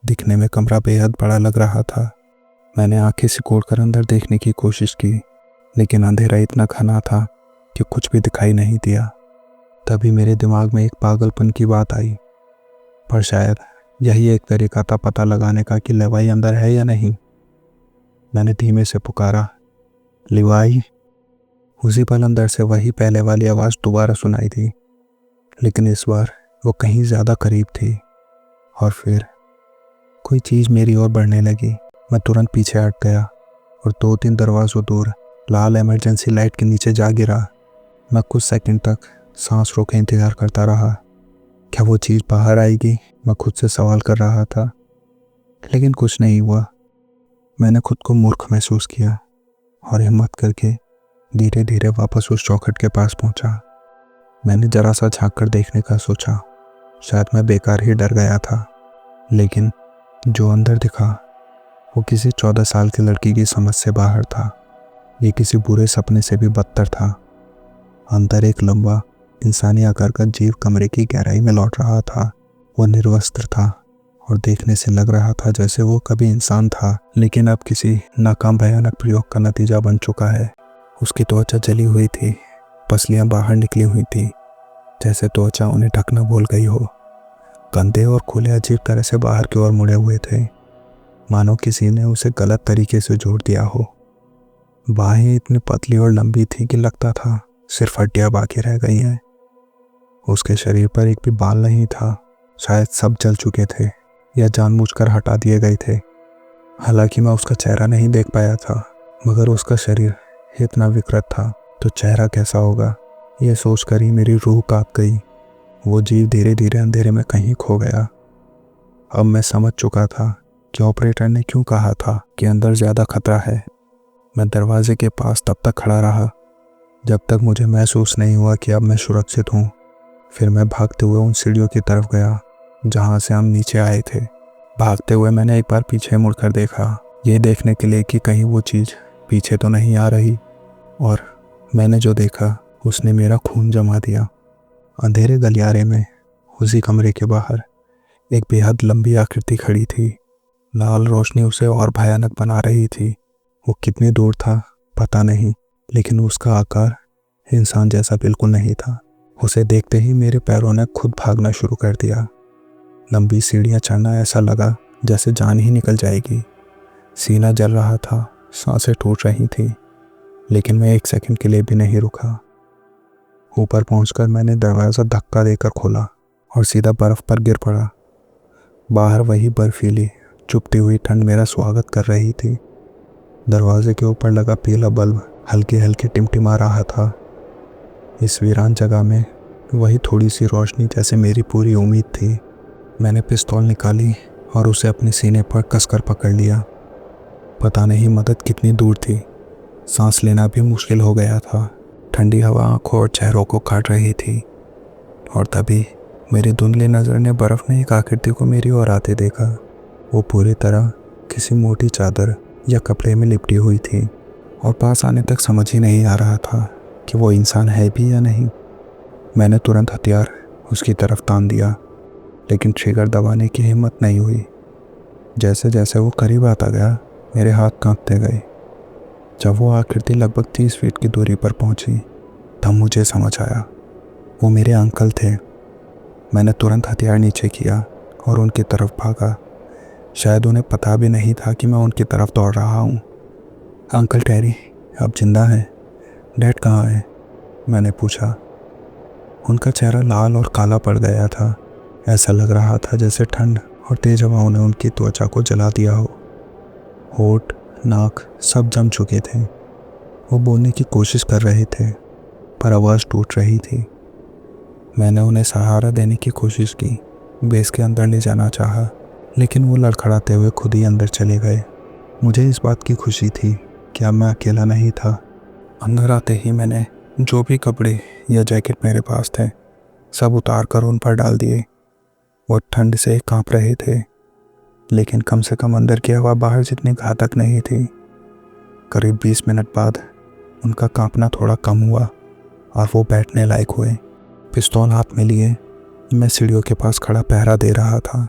दिखने में कमरा बेहद बड़ा लग रहा था। मैंने आंखें सिकोड़कर अंदर देखने की कोशिश की, लेकिन अंधेरा इतना घना था कि कुछ भी दिखाई नहीं दिया। तभी मेरे दिमाग में एक पागलपन की बात आई, पर शायद यही एक तरीका था पता लगाने का कि लिवाई अंदर है या नहीं। मैंने धीमे से पुकारा, लिवाई। उसी पल अंदर से वही पहले वाली आवाज़ दोबारा सुनाई दी, लेकिन इस बार वो कहीं ज़्यादा करीब थी। और फिर कोई चीज़ मेरी ओर बढ़ने लगी। मैं तुरंत पीछे हट गया और 2-3 दरवाज़ों दूर लाल इमरजेंसी लाइट के नीचे जा गिरा। मैं कुछ सेकंड तक सांस रोके इंतज़ार करता रहा। क्या वो चीज़ बाहर आएगी? मैं खुद से सवाल कर रहा था, लेकिन कुछ नहीं हुआ। मैंने खुद को मूर्ख महसूस किया और हिम्मत करके धीरे धीरे वापस उस चौखट के पास पहुंचा। मैंने जरा सा झांक कर देखने का सोचा। शायद मैं बेकार ही डर गया था, लेकिन जो अंदर दिखा वो किसी 14 साल की लड़की की समझ से बाहर था। ये किसी बुरे सपने से भी बदतर था। अंदर एक लंबा इंसानी आकार का जीव कमरे की गहराई में लौट रहा था। वो निर्वस्त्र था और देखने से लग रहा था जैसे वो कभी इंसान था, लेकिन अब किसी नाकाम भयानक प्रयोग का नतीजा बन चुका है। उसकी त्वचा जली हुई थी, पसलियां बाहर निकली हुई थी, जैसे त्वचा उन्हें ढकना भूल गई हो। कंधे और खुले अजीब तरह से बाहर की ओर मुड़े हुए थे, मानो किसी ने उसे गलत तरीके से जोड़ दिया हो। बाहें इतनी पतली और लंबी थी कि लगता था सिर्फ हड्डियां बाकी रह गई हैं। उसके शरीर पर एक भी बाल नहीं था। शायद सब जल चुके थे या जानबूझकर हटा दिए गए थे। हालांकि मैं उसका चेहरा नहीं देख पाया था, मगर उसका शरीर इतना विकृत था तो चेहरा कैसा होगा, यह सोचकर ही मेरी रूह कांप गई। वो जीव धीरे धीरे अंधेरे में कहीं खो गया। अब मैं समझ चुका था कि ऑपरेटर ने क्यों कहा था कि अंदर ज़्यादा खतरा है। मैं दरवाजे के पास तब तक खड़ा रहा जब तक मुझे महसूस नहीं हुआ कि अब मैं सुरक्षित हूँ। फिर मैं भागते हुए उन सीढ़ियों की तरफ गया जहाँ से हम नीचे आए थे। भागते हुए मैंने एक बार पीछे मुड़कर देखा, ये देखने के लिए कि कहीं वो चीज़ पीछे तो नहीं आ रही, और मैंने जो देखा उसने मेरा खून जमा दिया। अंधेरे गलियारे में उसी कमरे के बाहर एक बेहद लंबी आकृति खड़ी थी। लाल रोशनी उसे और भयानक बना रही थी। वो कितनी दूर था पता नहीं, लेकिन उसका आकार इंसान जैसा बिल्कुल नहीं था। उसे देखते ही मेरे पैरों ने खुद भागना शुरू कर दिया। लंबी सीढ़ियाँ चढ़ना ऐसा लगा जैसे जान ही निकल जाएगी। सीना जल रहा था, सांसें टूट रही थी, लेकिन मैं एक सेकंड के लिए भी नहीं रुका। ऊपर पहुंचकर मैंने दरवाज़ा धक्का देकर खोला और सीधा बर्फ़ पर गिर पड़ा। बाहर वही बर्फीली चुभती हुई ठंड मेरा स्वागत कर रही थी। दरवाजे के ऊपर लगा पीला बल्ब हल्के हल्के टिमटिमा रहा था। इस वीरान जगह में वही थोड़ी सी रोशनी जैसे मेरी पूरी उम्मीद थी। मैंने पिस्तौल निकाली और उसे अपने सीने पर कसकर पकड़ लिया। पता नहीं मदद कितनी दूर थी। सांस लेना भी मुश्किल हो गया था। ठंडी हवा आंखों और चेहरों को काट रही थी। और तभी मेरी धुंधली नज़र ने बर्फ़ में एक आकृति को मेरी ओर आते देखा। वो पूरी तरह किसी मोटी चादर या कपड़े में लिपटी हुई थी, और पास आने तक समझ ही नहीं आ रहा था कि वो इंसान है भी या नहीं। मैंने तुरंत हथियार उसकी तरफ तान दिया, लेकिन ट्रिगर दबाने की हिम्मत नहीं हुई। जैसे जैसे वो करीब आता गया, मेरे हाथ कांपते गए। जब वो आकृति लगभग 30 फीट की दूरी पर पहुंची, तब मुझे समझ आया वो मेरे अंकल थे। मैंने तुरंत हथियार नीचे किया और उनकी तरफ भागा। शायद उन्हें पता भी नहीं था कि मैं उनकी तरफ दौड़ रहा हूँ। अंकल टेरी अब जिंदा हैं? डैड कहाँ है? मैंने पूछा। उनका चेहरा लाल और काला पड़ गया था। ऐसा लग रहा था जैसे ठंड और तेज हवाओं ने उनकी त्वचा को जला दिया हो। होठ, नाक सब जम चुके थे। वो बोलने की कोशिश कर रहे थे, पर आवाज़ टूट रही थी। मैंने उन्हें सहारा देने की कोशिश की, बेस के अंदर ले जाना चाहा, लेकिन वो लड़खड़ाते हुए खुद ही अंदर चले गए। मुझे इस बात की खुशी थी कि अब मैं अकेला नहीं था। अंदर आते ही मैंने जो भी कपड़े या जैकेट मेरे पास थे, सब उतार कर उन पर डाल दिए। वो ठंड से कांप रहे थे, लेकिन कम से कम अंदर की हवा बाहर जितनी घातक नहीं थी। करीब 20 मिनट बाद उनका कांपना थोड़ा कम हुआ और वो बैठने लायक हुए। पिस्तौल हाथ में लिए मैं सीढ़ियों के पास खड़ा पहरा दे रहा था।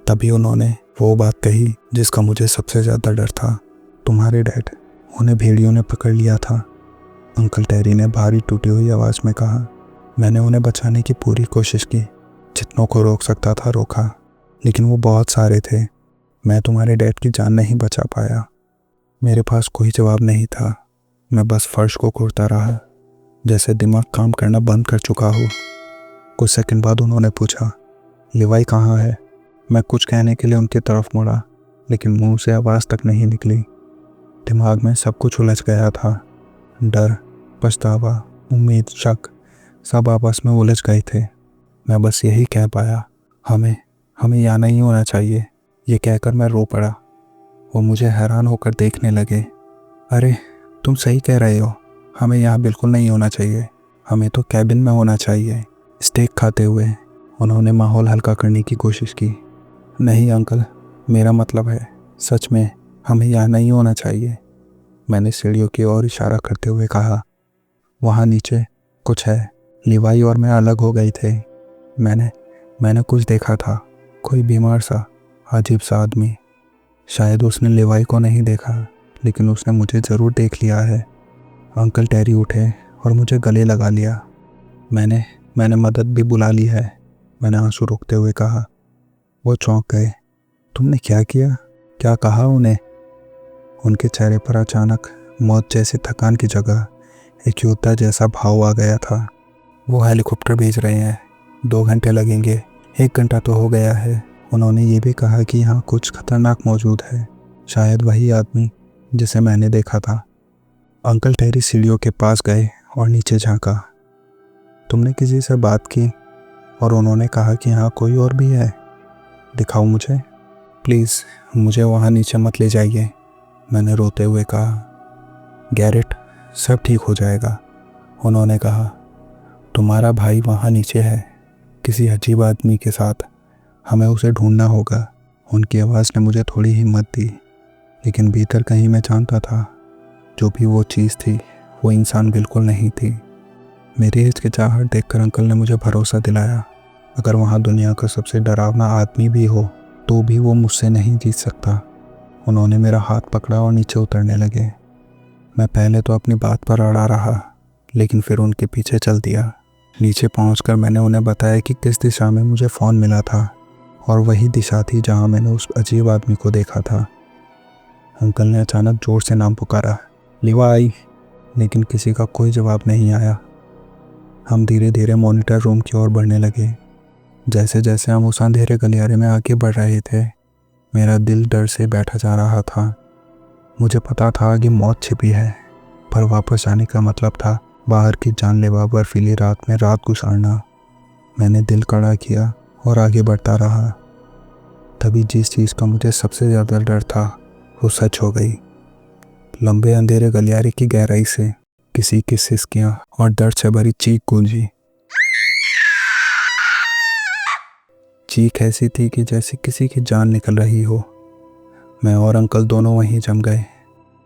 तभी उन्होंने वो बात कही जिसका मुझे सबसे ज़्यादा डर था। तुम्हारे डैड, उन्हें भेड़ियों ने पकड़ लिया था, अंकल टेरी ने भारी टूटी हुई आवाज़ में कहा। मैंने उन्हें बचाने की पूरी कोशिश की, जितनों को रोक सकता था रोका, लेकिन वो बहुत सारे थे। मैं तुम्हारे डैड की जान नहीं बचा पाया। मेरे पास कोई जवाब नहीं था। मैं बस फर्श को घूरता रहा, जैसे दिमाग काम करना बंद कर चुका हो। कुछ सेकंड बाद उन्होंने पूछा, लिवाई कहाँ है? मैं कुछ कहने के लिए उनकी तरफ मुड़ा, लेकिन मुंह से आवाज़ तक नहीं निकली। दिमाग में सब कुछ उलझ गया था। डर, पछतावा, उम्मीद, शक सब आपस में उलझ गए थे। मैं बस यही कह पाया, हमें यहाँ नहीं होना चाहिए। ये कहकर मैं रो पड़ा। वो मुझे हैरान होकर देखने लगे। अरे तुम सही कह रहे हो, हमें यहाँ बिल्कुल नहीं होना चाहिए। हमें तो कैबिन में होना चाहिए। स्टेक खाते हुए उन्होंने माहौल हल्का करने की कोशिश की। नहीं अंकल, मेरा मतलब है, सच में हमें यहाँ नहीं होना चाहिए। मैंने सीढ़ियों की ओर इशारा करते हुए कहा। वहाँ नीचे कुछ है। लिवाई और मैं अलग हो गए थे। मैंने कुछ देखा था, कोई बीमार सा अजीब सा आदमी। शायद उसने लिवाई को नहीं देखा, लेकिन उसने मुझे ज़रूर देख लिया है। अंकल टेरी उठे और मुझे गले लगा लिया। मैंने मदद भी बुला ली है, मैंने आंसू रोकते हुए कहा। वो चौंक गए। तुमने क्या किया? क्या कहा उन्हें? उनके चेहरे पर अचानक मौत जैसी थकान की जगह एक योद्धा जैसा भाव आ गया था। वो हेलीकॉप्टर भेज रहे हैं, 2 घंटे लगेंगे। 1 घंटा तो हो गया है। उन्होंने ये भी कहा कि यहाँ कुछ खतरनाक मौजूद है, शायद वही आदमी जिसे मैंने देखा था। अंकल टेरी सीढ़ियों के पास गए और नीचे झांका। तुमने किसी से बात की और उन्होंने कहा कि यहाँ कोई और भी है? दिखाओ मुझे प्लीज़, मुझे वहाँ नीचे मत ले जाइए, मैंने रोते हुए कहा। गैरेट, सब ठीक हो जाएगा, उन्होंने कहा। तुम्हारा भाई वहाँ नीचे है, किसी अजीब आदमी के साथ। हमें उसे ढूंढना होगा। उनकी आवाज़ ने मुझे थोड़ी हिम्मत दी, लेकिन भीतर कहीं मैं जानता था जो भी वो चीज़ थी, वो इंसान बिल्कुल नहीं थी। मेरी हिचकिचाहट देखकर अंकल ने मुझे भरोसा दिलाया, अगर वहाँ दुनिया का सबसे डरावना आदमी भी हो तो भी वो मुझसे नहीं जीत सकता। उन्होंने मेरा हाथ पकड़ा और नीचे उतरने लगे। मैं पहले तो अपनी बात पर अड़ा रहा, लेकिन फिर उनके पीछे चल दिया। नीचे पहुंचकर मैंने उन्हें बताया कि किस दिशा में मुझे फ़ोन मिला था, और वही दिशा थी जहां मैंने उस अजीब आदमी को देखा था। अंकल ने अचानक जोर से नाम पुकारा, लिवाई, लेकिन किसी का कोई जवाब नहीं आया। हम धीरे धीरे मॉनिटर रूम की ओर बढ़ने लगे। जैसे जैसे हम उस अंधेरे गलियारे में आगे बढ़ रहे थे, मेरा दिल डर से बैठा जा रहा था। मुझे पता था कि मौत छिपी है, पर वापस आने का मतलब था बाहर की जानलेवा बर्फीली रात में रात गुजारना। मैंने दिल कड़ा किया और आगे बढ़ता रहा। तभी जिस चीज़ का मुझे सबसे ज़्यादा डर था वो सच हो गई। लंबे अंधेरे गलियारे की गहराई से किसी की सिसकियां और दर्द से भरी चीख गूंजी। चीख ऐसी थी कि जैसे किसी की जान निकल रही हो। मैं और अंकल दोनों वहीं जम गए।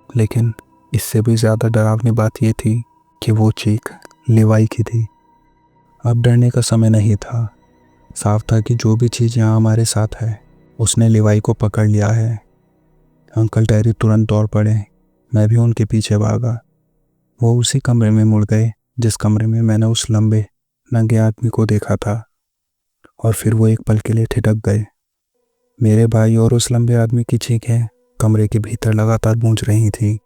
लेकिन इससे भी ज़्यादा डरावनी बात ये थी कि वो चीख लिवाई की थी। अब डरने का समय नहीं था। साफ था कि जो भी चीज़ यहाँ हमारे साथ है उसने लिवाई को पकड़ लिया है। अंकल टेरी तुरंत दौड़ पड़े। मैं भी उनके पीछे भागा। वो उसी कमरे में मुड़ गए जिस कमरे में मैंने उस लंबे नंगे आदमी को देखा था, और फिर वो एक पल के लिए ठिठक गए। मेरे भाई और उस लंबे आदमी की चीखें कमरे के भीतर लगातार गूंज रही थी।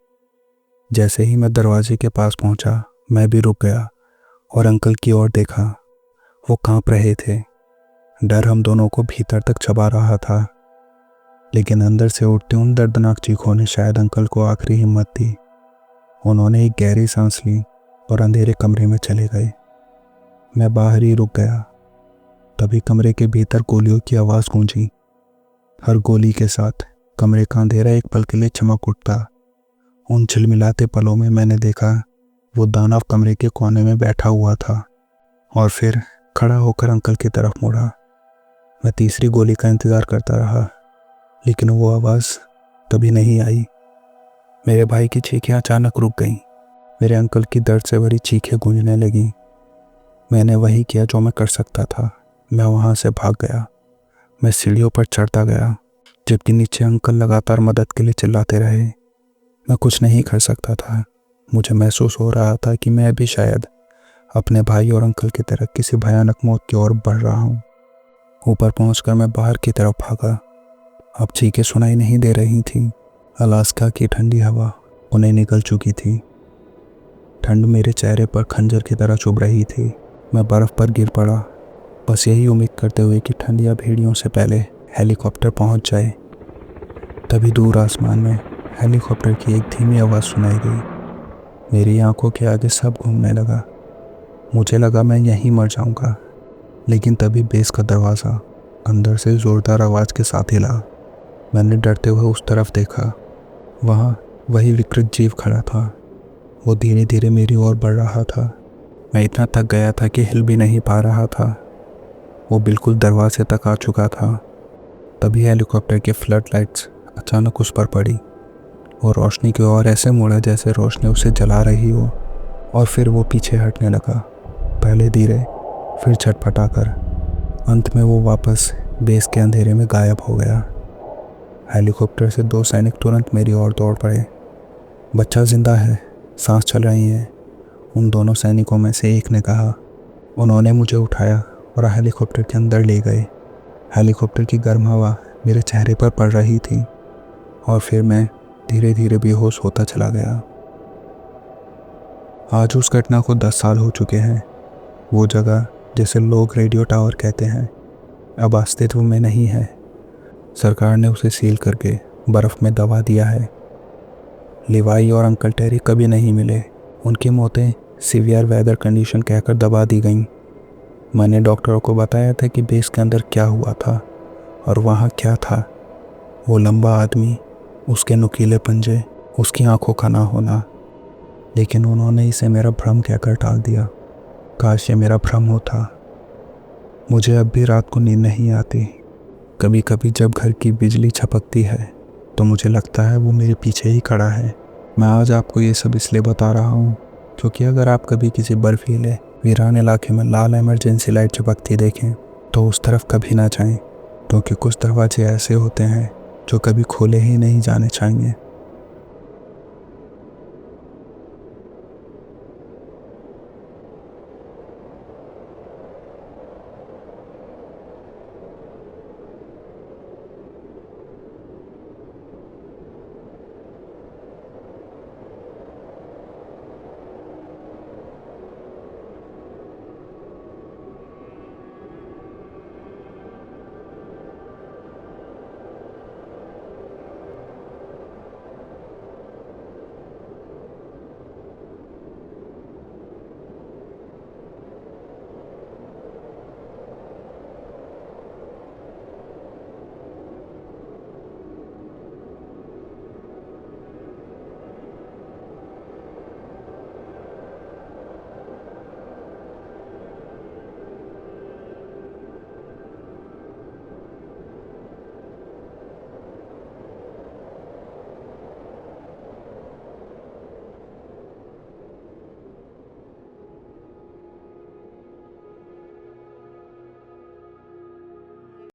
जैसे ही मैं दरवाजे के पास पहुंचा, मैं भी रुक गया और अंकल की ओर देखा। वो कांप रहे थे। डर हम दोनों को भीतर तक चबा रहा था, लेकिन अंदर से उठती उन दर्दनाक चीखों ने शायद अंकल को आखिरी हिम्मत दी। उन्होंने एक गहरी सांस ली और अंधेरे कमरे में चले गए। मैं बाहर ही रुक गया। तभी कमरे के भीतर गोलियों की आवाज़ गूंजी। हर गोली के साथ कमरे का अंधेरा एक पल के लिए चमक उठता। उन झिलमिलाते पलों में मैंने देखा वो दानव कमरे के कोने में बैठा हुआ था और फिर खड़ा होकर अंकल की तरफ मुड़ा। मैं तीसरी गोली का इंतज़ार करता रहा, लेकिन वो आवाज़ कभी नहीं आई। मेरे भाई की चीखें अचानक रुक गईं। मेरे अंकल की दर्द से भरी चीखें गूंजने लगीं। मैंने वही किया जो मैं कर सकता था। मैं वहाँ से भाग गया। मैं सीढ़ियों पर चढ़ता गया, जबकि नीचे अंकल लगातार मदद के लिए चिल्लाते रहे। मैं कुछ नहीं कर सकता था। मुझे महसूस हो रहा था कि मैं भी शायद अपने भाई और अंकल की तरह किसी भयानक मौत की ओर बढ़ रहा हूँ। ऊपर पहुंचकर मैं बाहर की तरफ भागा। अब चीखें सुनाई नहीं दे रही थीं। अलास्का की ठंडी हवा उन्हें निकल चुकी थी। ठंड मेरे चेहरे पर खंजर की तरह चुभ रही थी। मैं बर्फ़ पर गिर पड़ा, बस यही उम्मीद करते हुए कि ठंड या भेड़ियों से पहले हेलीकॉप्टर पहुंच जाए। तभी दूर आसमान में हेलीकॉप्टर की एक धीमी आवाज़ सुनाई गई। मेरी आंखों के आगे सब घूमने लगा। मुझे लगा मैं यहीं मर जाऊंगा, लेकिन तभी बेस का दरवाज़ा अंदर से ज़ोरदार आवाज़ के साथ हिला। मैंने डरते हुए उस तरफ देखा। वहाँ वही विकृत जीव खड़ा था। वो धीरे धीरे मेरी ओर बढ़ रहा था। मैं इतना थक गया था कि हिल भी नहीं पा रहा था। वो बिल्कुल दरवाजे तक आ चुका था। तभी हेलीकॉप्टर के फ्लड लाइट्स अचानक उस पर पड़ी। वो रोशनी की ओर ऐसे मुड़ा जैसे रोशनी उसे जला रही हो, और फिर वो पीछे हटने लगा, पहले धीरे फिर छटपटाकर। अंत में वो वापस बेस के अंधेरे में गायब हो गया। हेलीकॉप्टर से 2 सैनिक तुरंत मेरी ओर दौड़ पड़े। बच्चा जिंदा है, सांस चल रही है, उन दोनों सैनिकों में से एक ने कहा। उन्होंने मुझे उठाया और हेलीकॉप्टर के अंदर ले गए। हेलीकॉप्टर की गर्म हवा मेरे चेहरे पर पड़ रही थी, और फिर मैं धीरे धीरे बेहोश होता चला गया। आज उस घटना को 10 साल हो चुके हैं। वो जगह जिसे लोग रेडियो टावर कहते हैं अब अस्तित्व में नहीं है। सरकार ने उसे सील करके बर्फ़ में दबा दिया है। लिवाई और अंकल टेरी कभी नहीं मिले। उनकी मौतें सीवियर वेदर कंडीशन कहकर दबा दी गईं। मैंने डॉक्टरों को बताया था कि बेस के अंदर क्या हुआ था और वहाँ क्या था। वो लंबा आदमी, उसके नुकीले पंजे, उसकी आंखों का ना होना। लेकिन उन्होंने इसे मेरा भ्रम कहकर टाल दिया। काश ये मेरा भ्रम होता। मुझे अब भी रात को नींद नहीं आती। कभी कभी जब घर की बिजली छपकती है तो मुझे लगता है वो मेरे पीछे ही खड़ा है। मैं आज आपको ये सब इसलिए बता रहा हूँ क्योंकि अगर आप कभी किसी बर्फीले वीरान इलाके में लाल इमरजेंसी लाइट चमकती देखें तो उस तरफ कभी ना जाएं, क्योंकि कुछ दरवाजे ऐसे होते हैं जो कभी खोले ही नहीं जाने चाहिए।